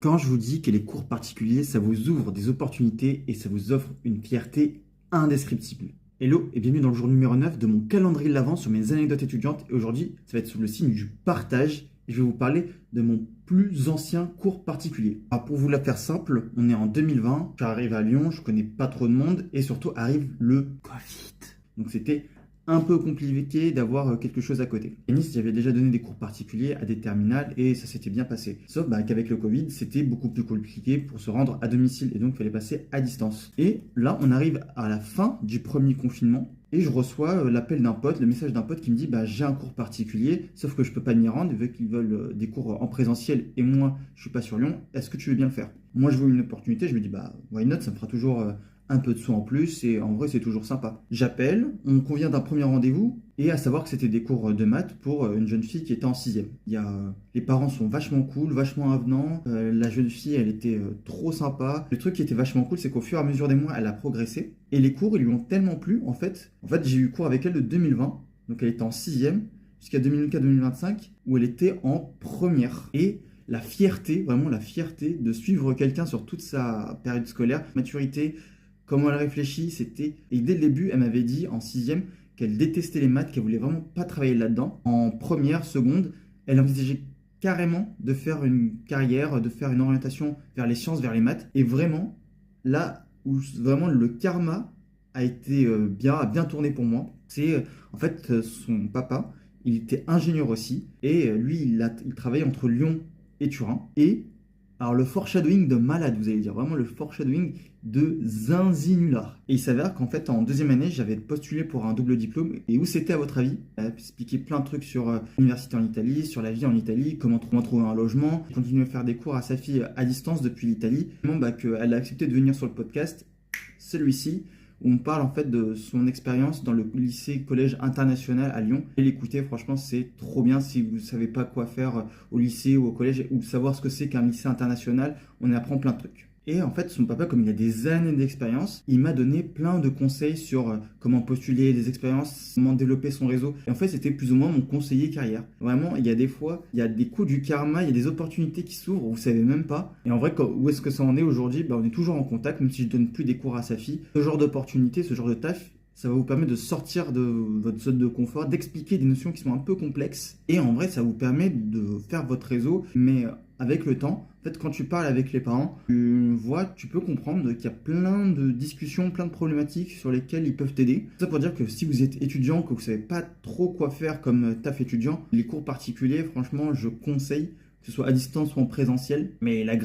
Quand je vous dis que les cours particuliers, ça vous ouvre des opportunités et ça vous offre une fierté indescriptible. Hello et bienvenue dans le jour numéro 9 de mon calendrier de l'Avent sur mes anecdotes étudiantes. Et aujourd'hui, ça va être sous le signe du partage. Et je vais vous parler de mon plus ancien cours particulier. Alors pour vous la faire simple, on est en 2020, j'arrive à Lyon, je connais pas trop de monde et surtout arrive le Covid. Donc c'était un peu compliqué d'avoir quelque chose à côté. À Nice, j'avais déjà donné des cours particuliers à des terminales et ça s'était bien passé. Sauf qu'avec le Covid, c'était beaucoup plus compliqué pour se rendre à domicile et donc il fallait passer à distance. Et là, on arrive à la fin du premier confinement et je reçois l'appel d'un pote, le message d'un pote qui me dit j'ai un cours particulier, sauf que je peux pas m'y rendre vu qu'ils veulent des cours en présentiel et moi, je suis pas sur Lyon. Est-ce que tu veux bien le faire? Moi, je vois une opportunité, je me dis why not, ça me fera toujours un peu de sous en plus et en vrai c'est toujours sympa. J'appelle, on convient d'un premier rendez-vous et à savoir que c'était des cours de maths pour une jeune fille qui était en 6e. Les parents sont vachement cool, vachement avenants, la jeune fille elle était trop sympa. Le truc qui était vachement cool c'est qu'au fur et à mesure des mois elle a progressé et les cours ils lui ont tellement plu en fait j'ai eu cours avec elle de 2020, donc elle était en 6e jusqu'à 2024-2025 où elle était en première et la fierté, vraiment la fierté de suivre quelqu'un sur toute sa période scolaire, maturité, comment elle réfléchit, c'était... Et dès le début, elle m'avait dit en 6e qu'elle détestait les maths, qu'elle voulait vraiment pas travailler là-dedans. En première, seconde, elle envisageait carrément de faire une carrière, de faire une orientation vers les sciences, vers les maths. Et vraiment, là où vraiment le karma a été a bien tourné pour moi, c'est son papa, il était ingénieur aussi, et lui, il travaillait entre Lyon et Turin. Et alors le foreshadowing de malade, vous allez dire, vraiment le foreshadowing de zinzinular. Et il s'avère qu'en fait en deuxième année, j'avais postulé pour un double diplôme. Et où c'était à votre avis? Elle a expliqué plein de trucs sur l'université en Italie, sur la vie en Italie, comment trouver un logement, continuer à faire des cours à sa fille à distance depuis l'Italie. Qu'elle a accepté de venir sur le podcast, celui-ci, où on parle en fait de son expérience dans le lycée collège international à Lyon. Et l'écouter, franchement, c'est trop bien si vous ne savez pas quoi faire au lycée ou au collège ou savoir ce que c'est qu'un lycée international, on apprend plein de trucs. Et en fait, son papa, comme il a des années d'expérience, il m'a donné plein de conseils sur comment postuler, des expériences, comment développer son réseau. Et en fait, c'était plus ou moins mon conseiller carrière. Vraiment, il y a des fois, il y a des coups du karma, il y a des opportunités qui s'ouvrent, vous savez même pas. Et en vrai, où est-ce que ça en est aujourd'hui? On est toujours en contact, même si je donne plus des cours à sa fille. Ce genre d'opportunité, ce genre de taf, ça va vous permettre de sortir de votre zone de confort, d'expliquer des notions qui sont un peu complexes. Et en vrai, ça vous permet de faire votre réseau, mais avec le temps, en fait, quand tu parles avec les parents, tu peux comprendre qu'il y a plein de discussions, plein de problématiques sur lesquelles ils peuvent t'aider. Ça pour dire que si vous êtes étudiant, que vous savez pas trop quoi faire comme taf étudiant, les cours particuliers, franchement, je conseille, que ce soit à distance ou en présentiel, mais la